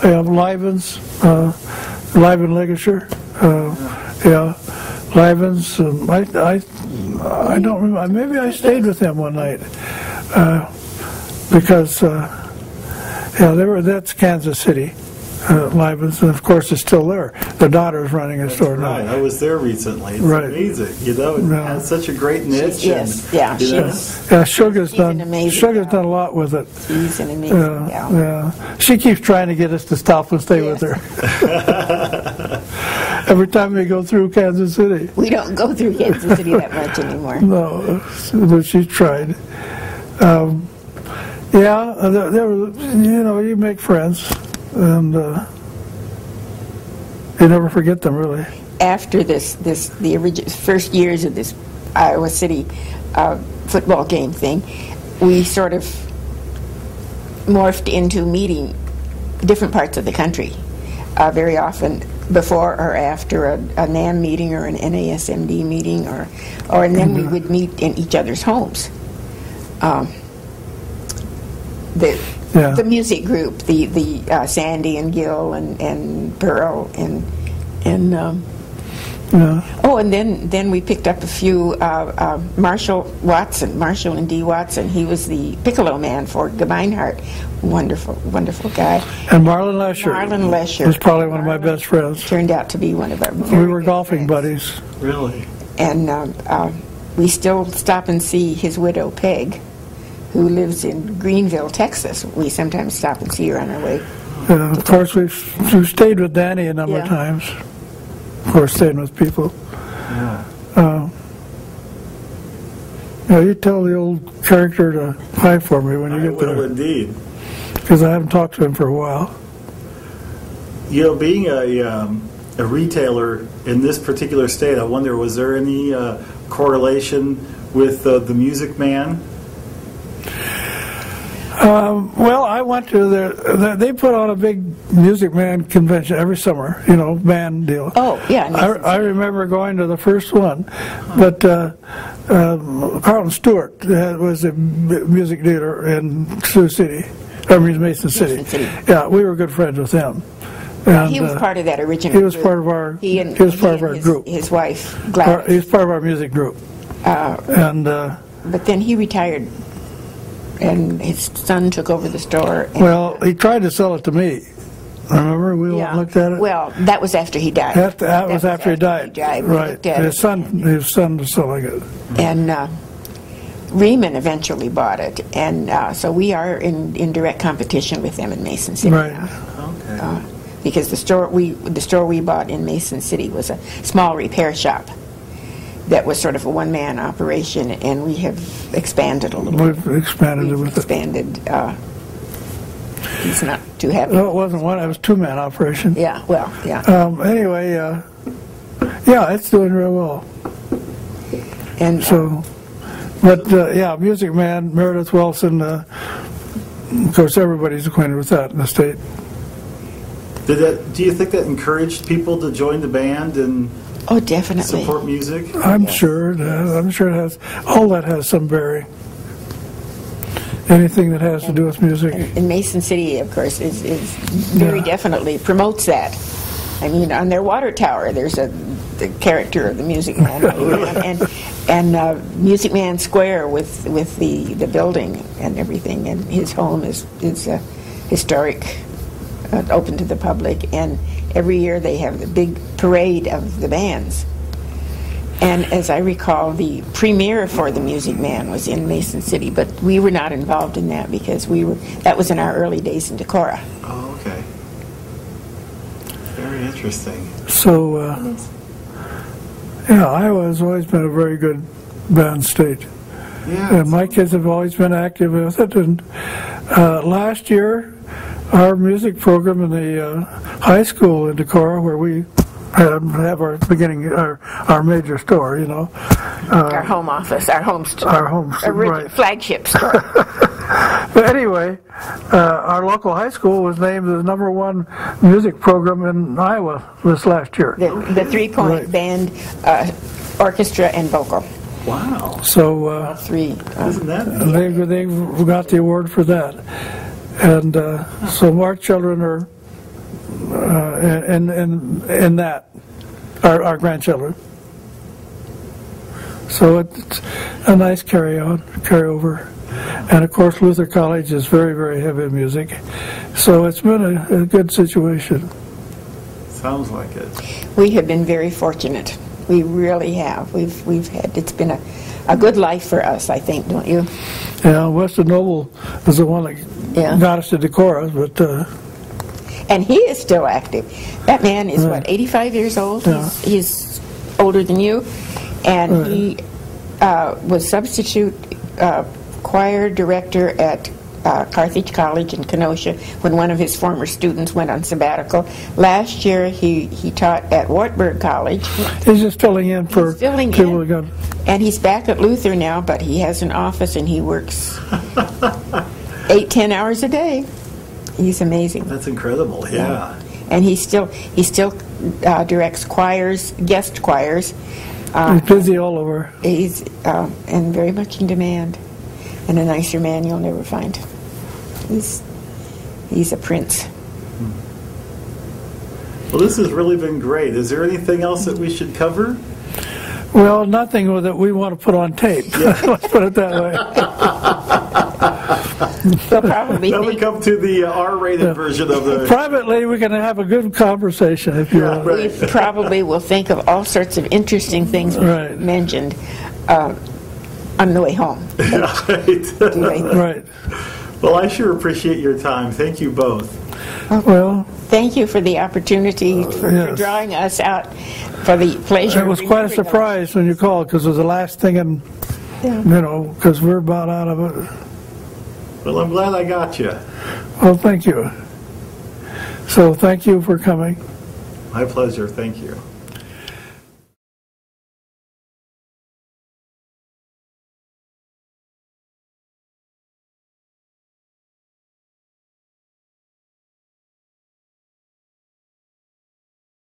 Yeah, Livens, Liven Ligature. Yeah, Livens. I don't remember. Maybe I stayed with them one night because yeah, that's Kansas City. Livens, and of course it's still there. The daughter's running a store now. Right, I was there recently. It's amazing. You know, it has such a great niche. Yeah, Sugar's done a lot with it. She's an amazing gal. Yeah, she keeps trying to get us to stop and stay with her. Every time we go through Kansas City. We don't go through Kansas City that much anymore. No, but she's tried. Yeah, there were, you know, you make friends. And you never forget them, really. After the first years of this Iowa City football game thing, we sort of morphed into meeting different parts of the country. Very often before or after a NAM meeting or an NASMD meeting, and then we would meet in each other's homes. The music group, the Sandy and Gil and Pearl and oh, and then we picked up a few Marshall and Dee Watson. He was the piccolo man for Gebeinhardt. Wonderful guy. And Marlon Lesher was probably one of my best friends. Turned out to be one of our we were golfing buddies. Really? And we still stop and see his widow Peg, who lives in Greenville, Texas. We sometimes stop and see her on our way. Of course, we've stayed with Danny a number of times. Of course, staying with people. Yeah. You tell the old character to hi for me when you get there. I will indeed. Because I haven't talked to him for a while. You know, being a retailer in this particular state, I wonder, was there any correlation with the Music Man? Well, I went to they put on a big Music Man convention every summer, you know, band deal. Oh, yeah. I remember going to the first one, but Carlton Stewart was a music dealer in Sioux City, Mason City. Yeah, we were good friends with him. And, he was part of that original He was part of our, group. His wife, Gladys. He was part of our music group. But then he retired. And his son took over the store. Well, he tried to sell it to me. Remember, we looked at it. Well, that was after he died. That was after he died. Right. His son was selling it. And Riemann eventually bought it, and so we are in direct competition with them in Mason City. Right. Now. Okay. Because the store we bought in Mason City was a small repair shop. That was sort of a one-man operation, and we have expanded a little. We've expanded it with expanded. He's not too happy. No, it wasn't one. It was a two-man operation. Yeah. Well. Yeah. Anyway, yeah, it's doing real well. And so, but yeah, Music Man, Meredith Wilson. Of course, everybody's acquainted with that in the state. Do you think that encouraged people to join the band and? Oh, definitely. Support music? I'm sure it has. I'm sure it has. All that has some bearing. Anything that has to do with music. And Mason City, of course, is very definitely promotes that. I mean, on their water tower, there's the character of the Music Man, and Music Man Square with the building and everything, and his home is historic, open to the public, and every year they have the big parade of the bands. And as I recall, the premiere for the Music Man was in Mason City, but we were not involved in that because that was in our early days in Decorah. Oh, okay. Very interesting. So, yeah, Iowa has always been a very good band state. Yeah. And my kids have always been active with it. And last year, our music program in the high school in Decorah, where we have our major store, you know. Our home office, our home store. Right. Flagship store. But anyway, our local high school was named the #1 music program in Iowa this last year. The 3-point band, orchestra, and vocal. Wow. So three. Isn't that they've got the award for that. And so our children are in that, our grandchildren. So it's a nice carryover. And of course Luther College is very, very heavy in music. So it's been a good situation. Sounds like it. We have been very fortunate. We really have. We've had, it's been a good life for us, I think, don't you? Yeah, Weston Noble is the one that got us to Decorah, but and he is still active. That man is, what, 85 years old? Yeah. He's older than you. And he was substitute choir director at Carthage College in Kenosha when one of his former students went on sabbatical. Last year he taught at Wartburg College. He's just filling in for people who got. And he's back at Luther now, but he has an office and he works 8-10 hours a day. He's amazing. That's incredible. Yeah. And he still directs choirs, guest choirs. He's busy all over. He's and very much in demand, and a nicer man you'll never find. He's a prince. Well, this has really been great. Is there anything else that we should cover? Well, nothing that we want to put on tape. Let's put it that way. They'll probably Then we come to the R-rated version of the... Privately, we can have a good conversation if you want. We probably will think of all sorts of interesting things we mentioned on the way home. Right. Well, I sure appreciate your time. Thank you both. Well, thank you for the opportunity for drawing us out for the pleasure. It was quite a surprise when you called, because it was the last thing, and because we're about out of it. Well, I'm glad I got you. Well, thank you. So thank you for coming. My pleasure. Thank you.